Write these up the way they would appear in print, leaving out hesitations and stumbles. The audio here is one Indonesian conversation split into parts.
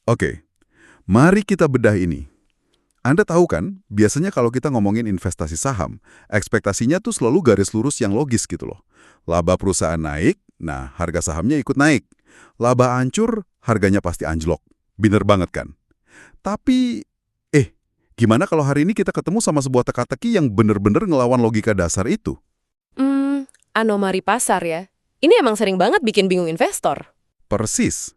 Oke, mari kita bedah ini. Anda tahu kan, biasanya kalau kita ngomongin investasi saham, ekspektasinya tuh selalu garis lurus yang logis gitu loh. Laba perusahaan naik, nah harga sahamnya ikut naik. Laba hancur, harganya pasti anjlok. Bener banget kan? Tapi, gimana kalau hari ini kita ketemu sama sebuah teka-teki yang bener-bener ngelawan logika dasar itu? Anomali pasar ya. Ini emang sering banget bikin bingung investor. Persis.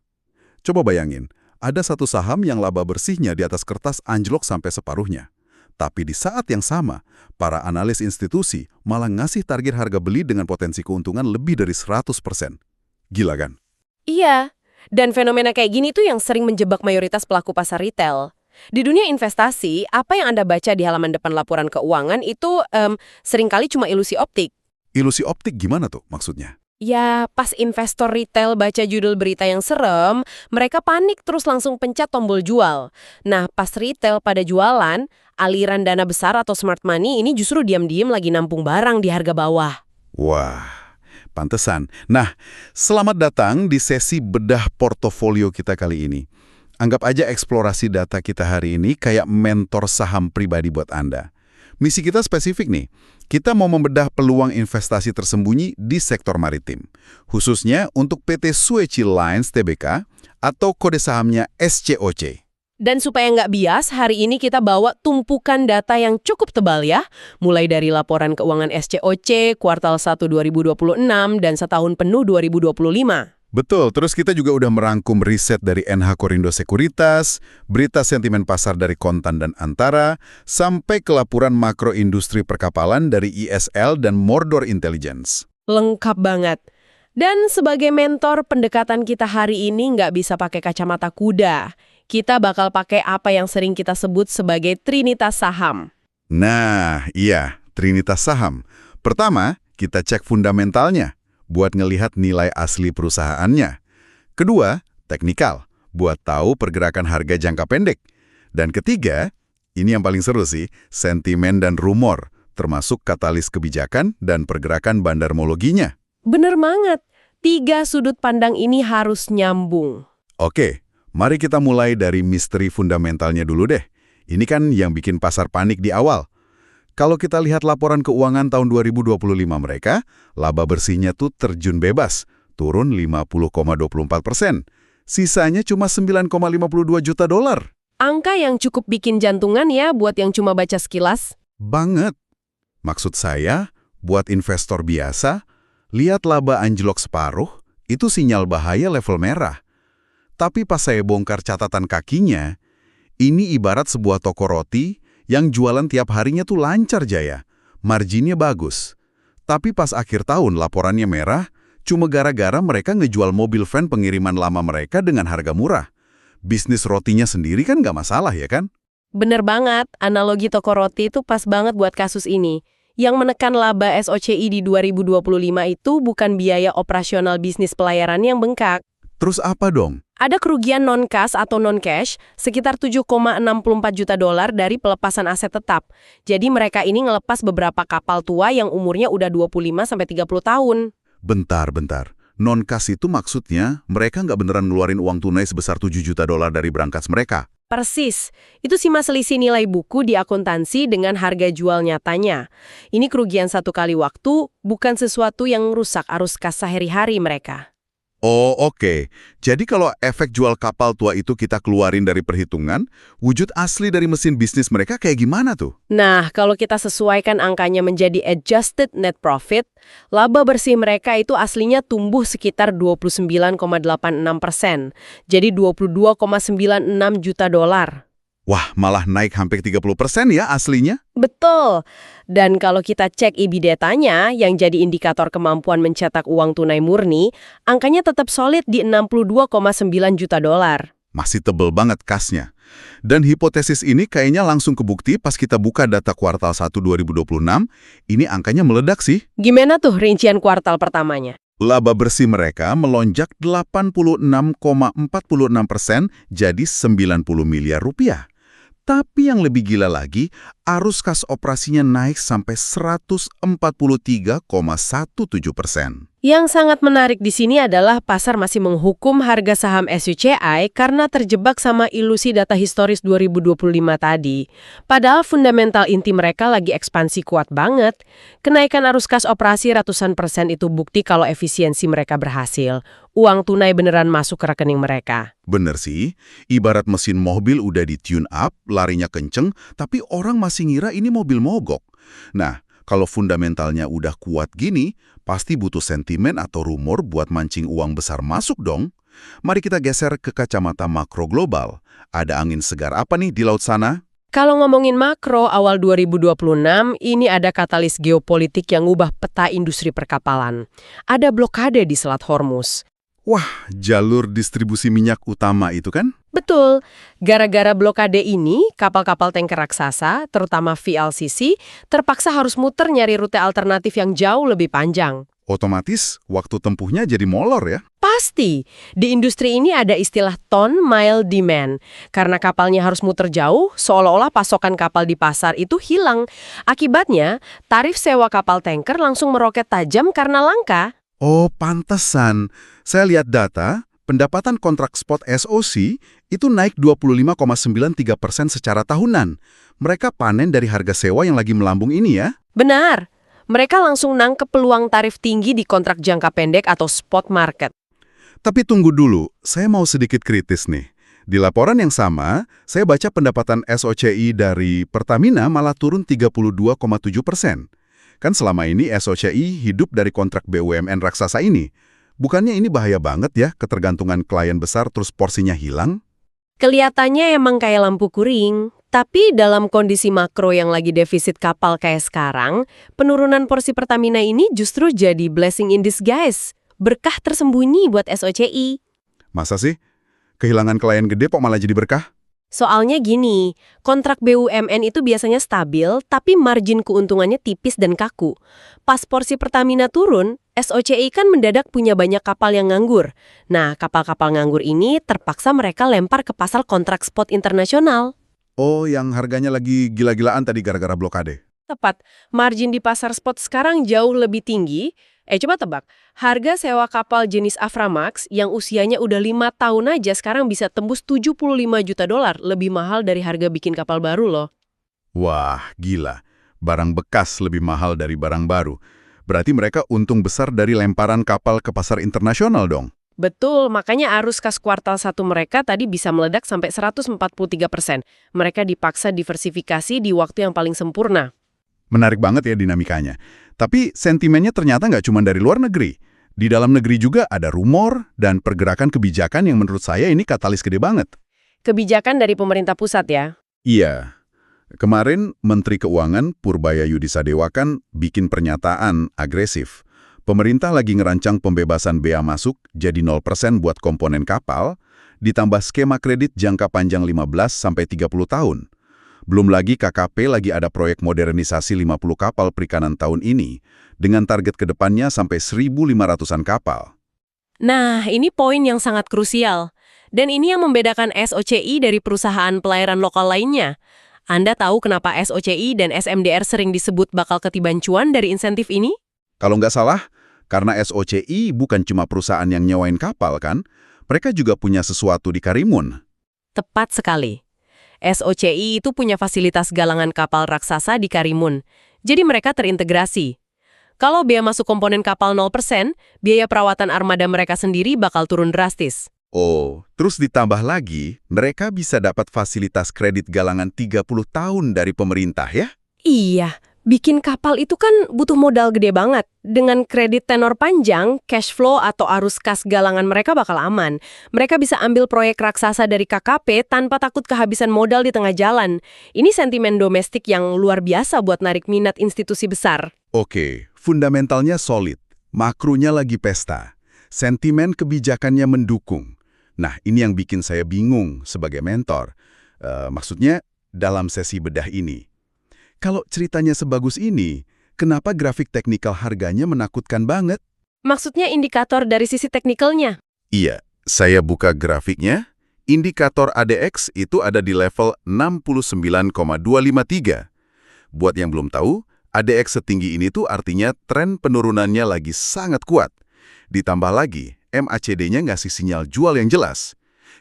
Coba bayangin, ada satu saham yang laba bersihnya di atas kertas anjlok sampai separuhnya. Tapi di saat yang sama, para analis institusi malah ngasih target harga beli dengan potensi keuntungan lebih dari 100%. Gila kan? Iya, dan fenomena kayak gini tuh yang sering menjebak mayoritas pelaku pasar retail. Di dunia investasi, apa yang Anda baca di halaman depan laporan keuangan itu seringkali cuma ilusi optik. Ilusi optik gimana tuh maksudnya? Ya, pas investor retail baca judul berita yang serem, mereka panik terus langsung pencet tombol jual. Nah, pas retail pada jualan, aliran dana besar atau smart money ini justru diam-diam lagi nampung barang di harga bawah. Wah, pantesan. Nah, selamat datang di sesi bedah portofolio kita kali ini. Anggap aja eksplorasi data kita hari ini kayak mentor saham pribadi buat Anda. Misi kita spesifik nih. Kita mau membedah peluang investasi tersembunyi di sektor maritim. Khususnya untuk PT Sueci Lines Tbk atau kode sahamnya SCOC. Dan supaya nggak bias, hari ini kita bawa tumpukan data yang cukup tebal ya. Mulai dari laporan keuangan SCOC, kuartal 1 2026, dan setahun penuh 2025. Betul, terus kita juga udah merangkum riset dari NH Korindo Sekuritas, berita sentimen pasar dari Kontan dan Antara, sampai ke laporan makro industri perkapalan dari ISL dan Mordor Intelligence. Lengkap banget. Dan sebagai mentor, pendekatan kita hari ini nggak bisa pakai kacamata kuda. Kita bakal pakai apa yang sering kita sebut sebagai trinitas saham. Nah, iya, trinitas saham. Pertama, kita cek fundamentalnya buat ngelihat nilai asli perusahaannya. Kedua, teknikal, buat tahu pergerakan harga jangka pendek. Dan ketiga, ini yang paling seru sih, sentimen dan rumor, termasuk katalis kebijakan dan pergerakan bandarmologinya. Bener banget. 3 sudut pandang ini harus nyambung. Oke, mari kita mulai dari misteri fundamentalnya dulu deh. Ini kan yang bikin pasar panik di awal. Kalau kita lihat laporan keuangan tahun 2025 mereka, laba bersihnya tuh terjun bebas, turun 50,24%. Sisanya cuma 9,52 juta dolar. Angka yang cukup bikin jantungan ya buat yang cuma baca sekilas. Banget. Maksud saya, buat investor biasa, lihat laba anjlok separuh, itu sinyal bahaya level merah. Tapi pas saya bongkar catatan kakinya, ini ibarat sebuah toko roti yang jualan tiap harinya tuh lancar jaya, marginnya bagus. Tapi pas akhir tahun laporannya merah, cuma gara-gara mereka ngejual mobil van pengiriman lama mereka dengan harga murah. Bisnis rotinya sendiri kan nggak masalah ya kan? Bener banget, analogi toko roti itu pas banget buat kasus ini. Yang menekan laba SOCI di 2025 itu bukan biaya operasional bisnis pelayaran yang bengkak. Terus apa dong? Ada kerugian non-kas atau non-cash sekitar 7,64 juta dolar dari pelepasan aset tetap. Jadi mereka ini ngelepas beberapa kapal tua yang umurnya udah 25-30 tahun. Bentar. Non-kas itu maksudnya mereka nggak beneran ngeluarin uang tunai sebesar 7 juta dolar dari berangkas mereka. Persis. Itu sih selisih nilai buku di akuntansi dengan harga jual nyatanya. Ini kerugian satu kali waktu, bukan sesuatu yang rusak arus kas sehari-hari mereka. Oh, oke. Jadi kalau efek jual kapal tua itu kita keluarin dari perhitungan, wujud asli dari mesin bisnis mereka kayak gimana tuh? Nah, kalau kita sesuaikan angkanya menjadi adjusted net profit, laba bersih mereka itu aslinya tumbuh sekitar 29,86%. Jadi 22,96 juta dolar. Wah, malah naik hampir 30% ya aslinya? Betul. Dan kalau kita cek EBITDA-nya yang jadi indikator kemampuan mencetak uang tunai murni, angkanya tetap solid di 62,9 juta dolar. Masih tebel banget kasnya. Dan hipotesis ini kayaknya langsung kebukti pas kita buka data kuartal 1 2026, ini angkanya meledak sih. Gimana tuh rincian kuartal pertamanya? Laba bersih mereka melonjak 86,46% jadi 90 miliar rupiah. Tapi yang lebih gila lagi, arus kas operasinya naik sampai 143,17%. Yang sangat menarik di sini adalah pasar masih menghukum harga saham SUCI karena terjebak sama ilusi data historis 2025 tadi. Padahal fundamental inti mereka lagi ekspansi kuat banget. Kenaikan arus kas operasi ratusan persen itu bukti kalau efisiensi mereka berhasil. Uang tunai beneran masuk ke rekening mereka. Bener sih, ibarat mesin mobil udah di-tune up, larinya kenceng, tapi orang masih ngira ini mobil mogok. Nah, kalau fundamentalnya udah kuat gini, pasti butuh sentimen atau rumor buat mancing uang besar masuk dong. Mari kita geser ke kacamata makro global. Ada angin segar apa nih di laut sana? Kalau ngomongin makro, awal 2026, ini ada katalis geopolitik yang ngubah peta industri perkapalan. Ada blokade di Selat Hormuz. Wah, jalur distribusi minyak utama itu kan? Betul, gara-gara blokade ini, kapal-kapal tanker raksasa, terutama VLCC, terpaksa harus muter nyari rute alternatif yang jauh lebih panjang. Otomatis, waktu tempuhnya jadi molor ya? Pasti, di industri ini ada istilah ton-mile demand. Karena kapalnya harus muter jauh, seolah-olah pasokan kapal di pasar itu hilang. Akibatnya, tarif sewa kapal tanker langsung meroket tajam karena langka. Oh, pantesan. Saya lihat data, pendapatan kontrak spot SOC itu naik 25,93% secara tahunan. Mereka panen dari harga sewa yang lagi melambung ini ya? Benar, mereka langsung nangkep peluang tarif tinggi di kontrak jangka pendek atau spot market. Tapi tunggu dulu, saya mau sedikit kritis nih. Di laporan yang sama, saya baca pendapatan SOCI dari Pertamina malah turun 32,7%. Kan selama ini SOCI hidup dari kontrak BUMN raksasa ini. Bukannya ini bahaya banget ya, ketergantungan klien besar terus porsinya hilang? Kelihatannya emang kayak lampu kuring. Tapi dalam kondisi makro yang lagi defisit kapal kayak sekarang, penurunan porsi Pertamina ini justru jadi blessing in disguise. Berkah tersembunyi buat SOCI. Masa sih? Kehilangan klien gede kok malah jadi berkah? Soalnya gini, kontrak BUMN itu biasanya stabil, tapi margin keuntungannya tipis dan kaku. Pas porsi Pertamina turun, SOCI kan mendadak punya banyak kapal yang nganggur. Nah, kapal-kapal nganggur ini terpaksa mereka lempar ke pasar kontrak spot internasional. Oh, yang harganya lagi gila-gilaan tadi gara-gara blokade. Tepat, margin di pasar spot sekarang jauh lebih tinggi. Coba tebak, harga sewa kapal jenis Aframax yang usianya udah 5 tahun aja sekarang bisa tembus 75 juta dolar, lebih mahal dari harga bikin kapal baru loh. Wah, gila. Barang bekas lebih mahal dari barang baru. Berarti mereka untung besar dari lemparan kapal ke pasar internasional dong. Betul, makanya arus kas kuartal 1 mereka tadi bisa meledak sampai 143%. Mereka dipaksa diversifikasi di waktu yang paling sempurna. Menarik banget ya dinamikanya. Tapi sentimennya ternyata nggak cuma dari luar negeri. Di dalam negeri juga ada rumor dan pergerakan kebijakan yang menurut saya ini katalis gede banget. Kebijakan dari pemerintah pusat ya? Iya. Kemarin Menteri Keuangan Purbaya Yudisadewa kan bikin pernyataan agresif. Pemerintah lagi ngerancang pembebasan bea masuk jadi 0% buat komponen kapal, ditambah skema kredit jangka panjang 15-30 tahun. Belum lagi KKP lagi ada proyek modernisasi 50 kapal perikanan tahun ini, dengan target kedepannya sampai 1.500-an kapal. Nah, ini poin yang sangat krusial. Dan ini yang membedakan SOCI dari perusahaan pelayaran lokal lainnya. Anda tahu kenapa SOCI dan SMDR sering disebut bakal ketiban cuan dari insentif ini? Kalau nggak salah, karena SOCI bukan cuma perusahaan yang nyewain kapal kan, mereka juga punya sesuatu di Karimun. Tepat sekali. SOCI itu punya fasilitas galangan kapal raksasa di Karimun. Jadi mereka terintegrasi. Kalau biaya masuk komponen kapal 0%, biaya perawatan armada mereka sendiri bakal turun drastis. Oh, terus ditambah lagi, mereka bisa dapat fasilitas kredit galangan 30 tahun dari pemerintah ya? Iya, bikin kapal itu kan butuh modal gede banget. Dengan kredit tenor panjang, cash flow atau arus kas galangan mereka bakal aman. Mereka bisa ambil proyek raksasa dari KKP tanpa takut kehabisan modal di tengah jalan. Ini sentimen domestik yang luar biasa buat narik minat institusi besar. Oke, fundamentalnya solid, makronya lagi pesta, sentimen kebijakannya mendukung. Nah, ini yang bikin saya bingung sebagai mentor. Maksudnya, dalam sesi bedah ini. Kalau ceritanya sebagus ini, kenapa grafik teknikal harganya menakutkan banget? Maksudnya indikator dari sisi teknikalnya? Iya, saya buka grafiknya. Indikator ADX itu ada di level 69,253. Buat yang belum tahu, ADX setinggi ini tuh artinya tren penurunannya lagi sangat kuat. Ditambah lagi, MACD-nya ngasih sinyal jual yang jelas.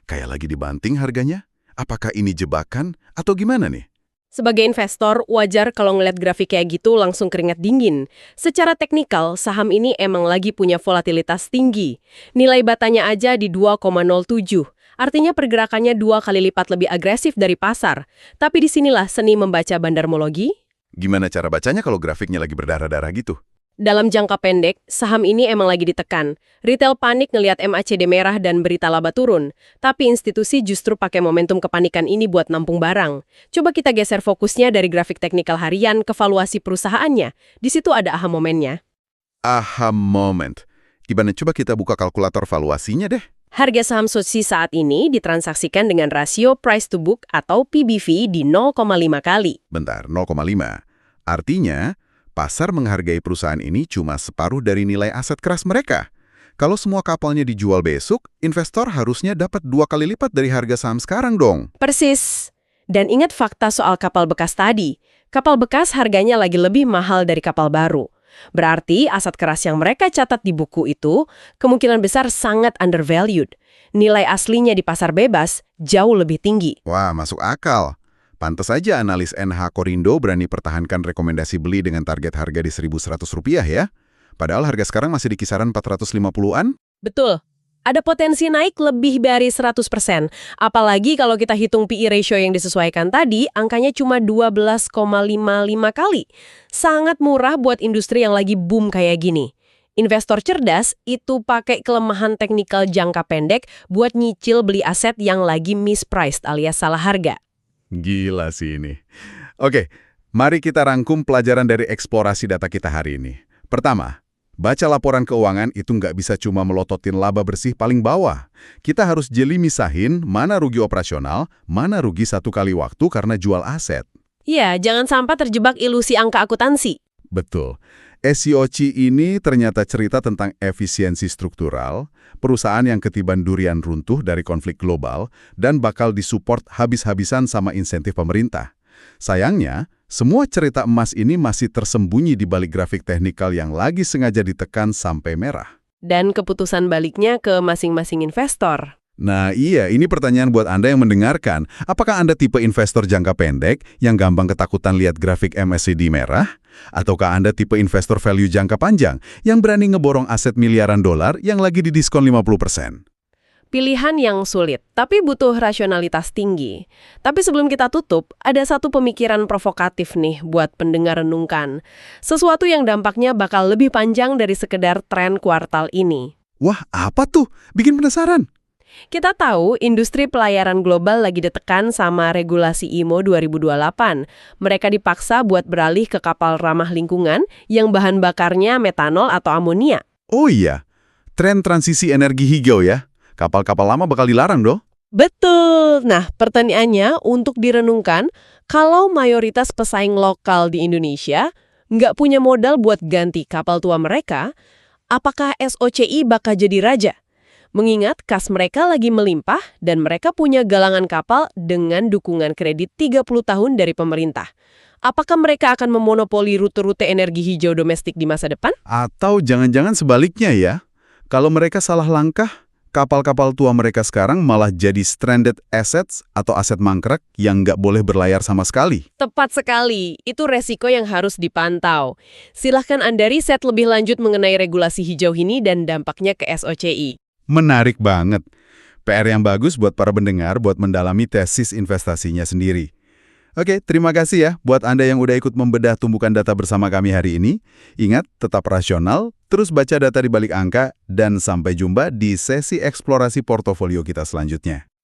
Kayak lagi dibanting harganya? Apakah ini jebakan atau gimana nih? Sebagai investor, wajar kalau ngeliat grafik kayak gitu langsung keringat dingin. Secara teknikal, saham ini emang lagi punya volatilitas tinggi. Nilai batanya aja di 2,07. Artinya pergerakannya 2 kali lipat lebih agresif dari pasar. Tapi disinilah seni membaca bandarmologi. Gimana cara bacanya kalau grafiknya lagi berdarah-darah gitu? Dalam jangka pendek, saham ini emang lagi ditekan. Retail panik ngelihat MACD merah dan berita laba turun. Tapi institusi justru pakai momentum kepanikan ini buat nampung barang. Coba kita geser fokusnya dari grafik teknikal harian ke valuasi perusahaannya. Di situ ada aha momennya. Aha moment. Gimana coba kita buka kalkulator valuasinya deh? Harga saham SOTSI saat ini ditransaksikan dengan rasio price to book atau PBV di 0,5 kali. Bentar, 0,5. Artinya, pasar menghargai perusahaan ini cuma separuh dari nilai aset keras mereka. Kalau semua kapalnya dijual besok, investor harusnya dapat 2 kali lipat dari harga saham sekarang dong. Persis. Dan ingat fakta soal kapal bekas tadi. Kapal bekas harganya lagi lebih mahal dari kapal baru. Berarti aset keras yang mereka catat di buku itu kemungkinan besar sangat undervalued. Nilai aslinya di pasar bebas jauh lebih tinggi. Wah, masuk akal. Pantes aja analis NH Korindo berani pertahankan rekomendasi beli dengan target harga di Rp1.100 ya. Padahal harga sekarang masih di kisaran 450-an. Betul. Ada potensi naik lebih dari 100%. Apalagi kalau kita hitung PE ratio yang disesuaikan tadi, angkanya cuma 12,55 kali. Sangat murah buat industri yang lagi boom kayak gini. Investor cerdas itu pakai kelemahan teknikal jangka pendek buat nyicil beli aset yang lagi mispriced alias salah harga. Gila sih ini. Oke, mari kita rangkum pelajaran dari eksplorasi data kita hari ini. Pertama, baca laporan keuangan itu nggak bisa cuma melototin laba bersih paling bawah. Kita harus jeli misahin mana rugi operasional, mana rugi satu kali waktu karena jual aset. Iya, jangan sampai terjebak ilusi angka akuntansi. Betul. SCOC ini ternyata cerita tentang efisiensi struktural, perusahaan yang ketiban durian runtuh dari konflik global, dan bakal disupport habis-habisan sama insentif pemerintah. Sayangnya, semua cerita emas ini masih tersembunyi di balik grafik teknikal yang lagi sengaja ditekan sampai merah. Dan keputusan baliknya ke masing-masing investor. Nah iya, ini pertanyaan buat Anda yang mendengarkan. Apakah Anda tipe investor jangka pendek yang gampang ketakutan lihat grafik MACD merah? Ataukah Anda tipe investor value jangka panjang yang berani ngeborong aset miliaran dolar yang lagi didiskon 50%? Pilihan yang sulit, tapi butuh rasionalitas tinggi. Tapi sebelum kita tutup, ada satu pemikiran provokatif nih buat pendengar renungkan. Sesuatu yang dampaknya bakal lebih panjang dari sekedar tren kuartal ini. Wah, apa tuh? Bikin penasaran. Kita tahu industri pelayaran global lagi ditekan sama regulasi IMO 2028. Mereka dipaksa buat beralih ke kapal ramah lingkungan yang bahan bakarnya metanol atau amonia. Oh iya, tren transisi energi hijau ya. Kapal-kapal lama bakal dilarang dong. Betul. Nah, pertanyaannya untuk direnungkan, kalau mayoritas pesaing lokal di Indonesia nggak punya modal buat ganti kapal tua mereka, apakah SOCI bakal jadi raja? Mengingat kas mereka lagi melimpah dan mereka punya galangan kapal dengan dukungan kredit 30 tahun dari pemerintah. Apakah mereka akan memonopoli rute-rute energi hijau domestik di masa depan? Atau jangan-jangan sebaliknya ya. Kalau mereka salah langkah, kapal-kapal tua mereka sekarang malah jadi stranded assets atau aset mangkrak yang nggak boleh berlayar sama sekali. Tepat sekali, itu resiko yang harus dipantau. Silahkan Anda riset lebih lanjut mengenai regulasi hijau ini dan dampaknya ke SOCI. Menarik banget. PR yang bagus buat para pendengar buat mendalami tesis investasinya sendiri. Oke, terima kasih ya buat Anda yang udah ikut membedah tumbukan data bersama kami hari ini. Ingat, tetap rasional, terus baca data di balik angka, dan sampai jumpa di sesi eksplorasi portofolio kita selanjutnya.